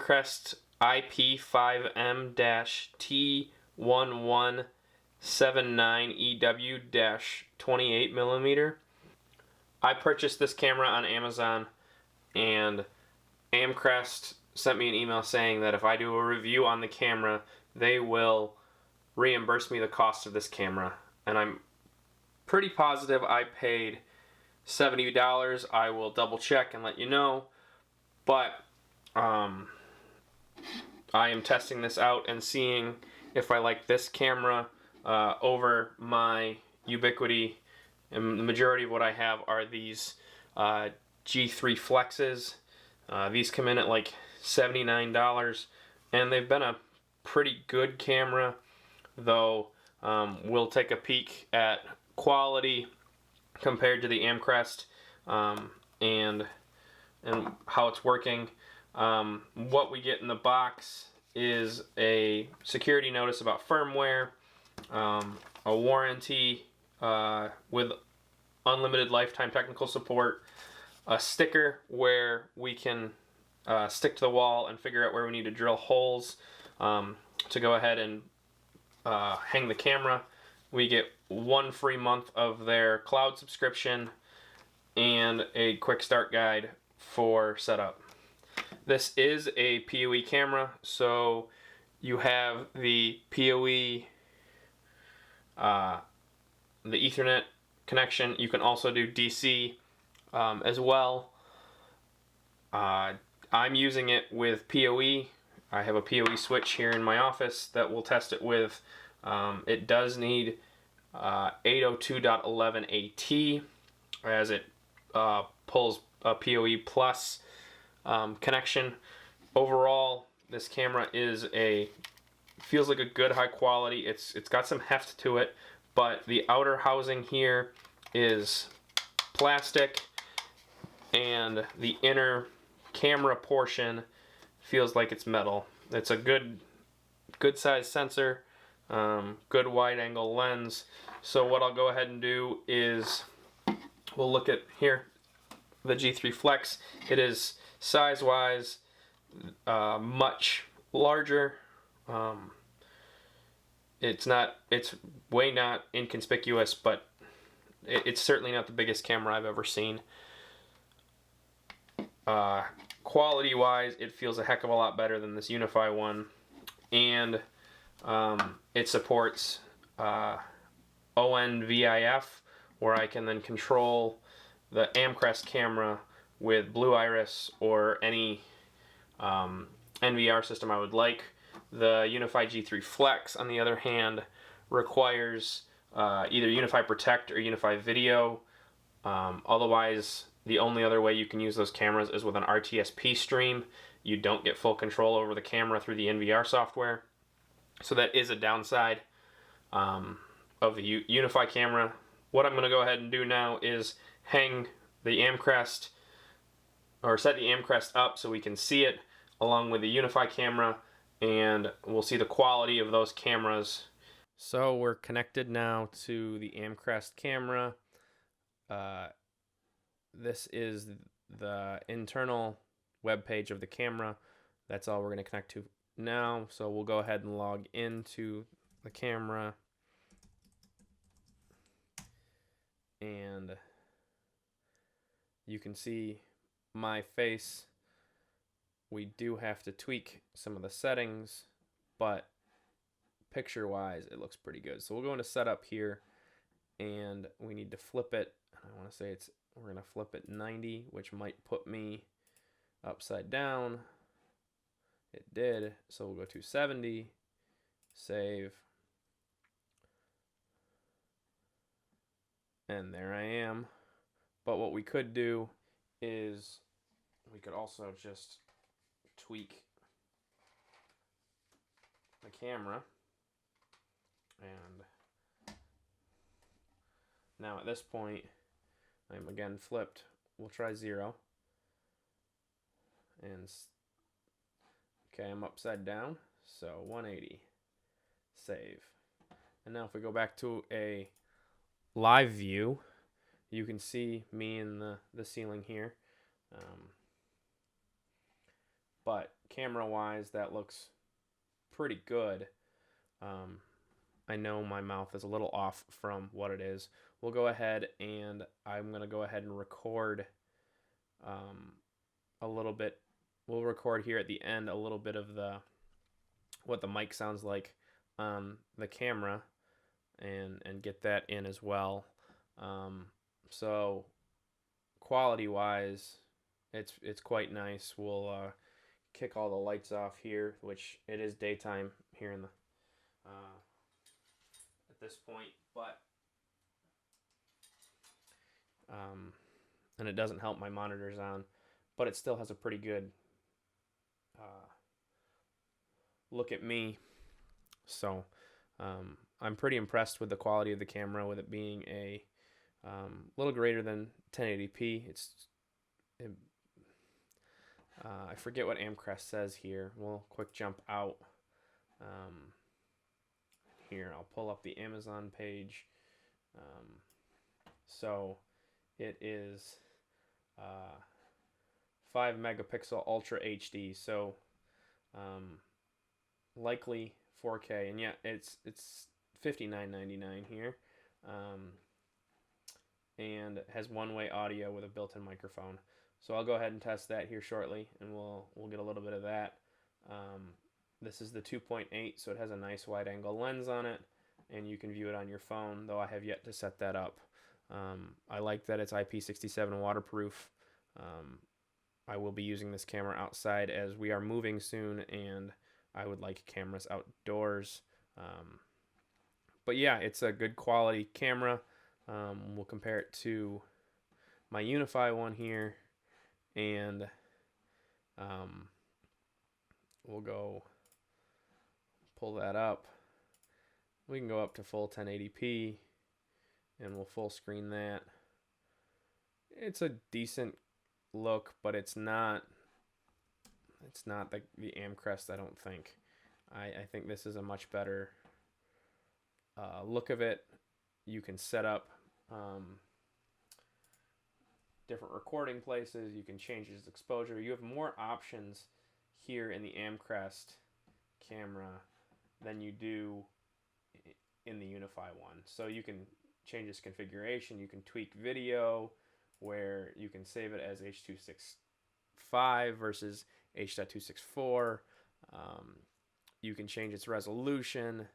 Amcrest IP5M-T1179EW-28mm. I purchased this camera on Amazon, and Amcrest sent me an email saying that if I do a review on the camera, they will reimburse me the cost of this camera. And I'm pretty positive I paid $70. I will double check and let you know. But I am testing this out and seeing if I like this camera over my Ubiquiti. And the majority of what I have are these G3 Flexes. These come in at like $79, and they've been a pretty good camera, though we'll take a peek at quality compared to the Amcrest and how it's working. What we get in the box is a security notice about firmware, a warranty with unlimited lifetime technical support, a sticker where we can stick to the wall and figure out where we need to drill holes to go ahead and hang the camera. We get 1 free month of their cloud subscription and a quick start guide for setup. This is a PoE camera, so you have the PoE, the Ethernet connection. You can also do DC as well. I'm using it with PoE. I have a PoE switch here in my office that we'll test it with. It does need 802.11at as it pulls a PoE plus connection. Overall, this camera feels like a good high quality. It's got some heft to it, but the outer housing here is plastic, and the inner camera portion feels like it's metal. It's a good size sensor, good wide angle lens. So what I'll go ahead and do is we'll look at here the G3 Flex. It is size wise much larger. It's way not inconspicuous, but it's certainly not the biggest camera I've ever seen. Quality wise, it feels a heck of a lot better than this Unify one, and it supports ONVIF, where I can then control the Amcrest camera with Blue Iris or any NVR system I would like. The Unify G3 Flex, on the other hand, requires either Unify Protect or Unify Video. Otherwise, the only other way you can use those cameras is with an RTSP stream. You don't get full control over the camera through the NVR software. So that is a downside of the Unify camera. What I'm going to go ahead and do now is hang the Amcrest, or set the Amcrest up so we can see it along with the Unify camera, and we'll see the quality of those cameras. So we're connected now to the Amcrest camera. This is the internal web page of the camera. That's all we're going to connect to now. So we'll go ahead and log into the camera, and you can see my face. We do have to tweak some of the settings, but picture wise it looks pretty good. So we'll go into setup here, and we need to flip it. I want to say we're going to flip it 90, which might put me upside down. It did. So we'll go to 70, save, and there I am. But what we could do is we could also just tweak the camera, and now at this point I'm again flipped. We'll try 0, and okay, I'm upside down, so 180, save. And now if we go back to a live view, you can see me in the ceiling here. But camera wise, that looks pretty good. I know my mouth is a little off from what it is. We'll go ahead and I'm going to go ahead and record a little bit. We'll record here at the end a little bit of what the mic sounds like on the camera and get that in as well. So quality wise, it's quite nice. We'll kick all the lights off here, which it is daytime here in the at this point, but and it doesn't help my monitor's on, but it still has a pretty good look at me. So I'm pretty impressed with the quality of the camera, with it being a little greater than 1080p. I forget what Amcrest says here. We'll quick jump out. Here, I'll pull up the Amazon page. So it is 5 megapixel Ultra HD. So likely 4K, and yeah, it's $59.99 here, and it has one-way audio with a built-in microphone. So I'll go ahead and test that here shortly, and we'll get a little bit of that. This is the 2.8, so it has a nice wide-angle lens on it, and you can view it on your phone, though I have yet to set that up. I like that it's IP67 waterproof. I will be using this camera outside as we are moving soon, and I would like cameras outdoors. But yeah, it's a good quality camera. We'll compare it to my Unify one here, and we'll go pull that up. We can go up to full 1080p, and we'll full screen that. It's a decent look, but it's not the Amcrest, I don't think. I think this is a much better look of it. You can set up different recording places. You can change its exposure. You have more options here in the Amcrest camera than you do in the Unify one. So you can change its configuration. You can tweak video, where you can save it as H.265 versus H.264. You can change its resolution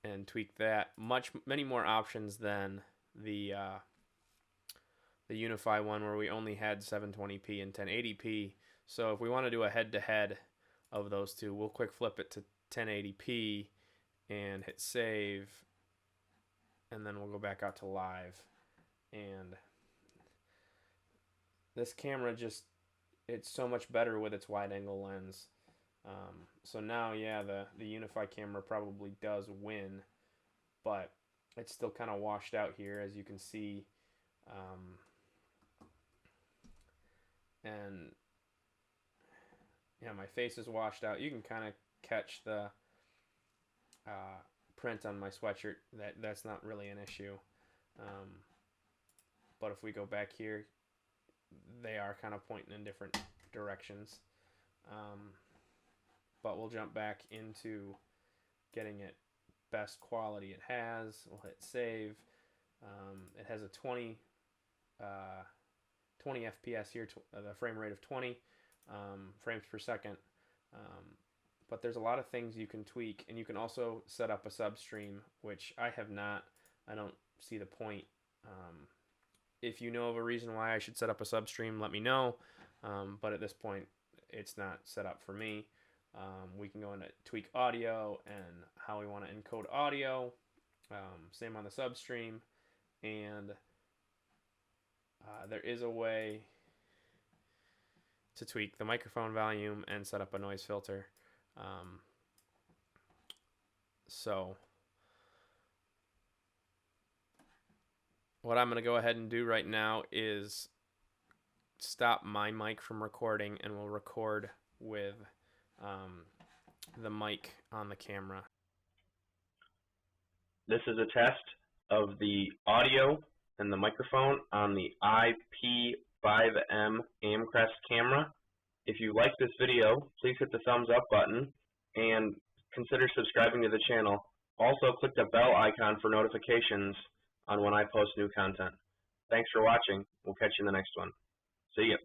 and tweak that. Many more options than the Unify one, where we only had 720p and 1080p. So if we want to do a head-to-head of those two, we'll quick flip it to 1080p and hit save, and then we'll go back out to live. And this camera it's so much better with its wide-angle lens. So now, yeah, the Unify camera probably does win, but it's still kind of washed out here, as you can see. And yeah, my face is washed out. You can kind of catch the print on my sweatshirt. That's not really an issue. But if we go back here, they are kind of pointing in different directions. But we'll jump back into getting it best quality it has. We'll hit save. It has a 20 FPS here, the frame rate of 20 frames per second. But there's a lot of things you can tweak, and you can also set up a substream, which I have not. I don't see the point. If you know of a reason why I should set up a substream, let me know. But at this point, it's not set up for me. We can go into tweak audio and how we want to encode audio. Same on the substream. And there is a way to tweak the microphone volume and set up a noise filter. So what I'm going to go ahead and do right now is stop my mic from recording, and we'll record with the mic on the camera. This is a test of the audio and the microphone on the IP5M Amcrest camera. If you like this video, please hit the thumbs up button and consider subscribing to the channel. Also, click the bell icon for notifications on when I post new content. Thanks for watching. We'll catch you in the next one. See ya.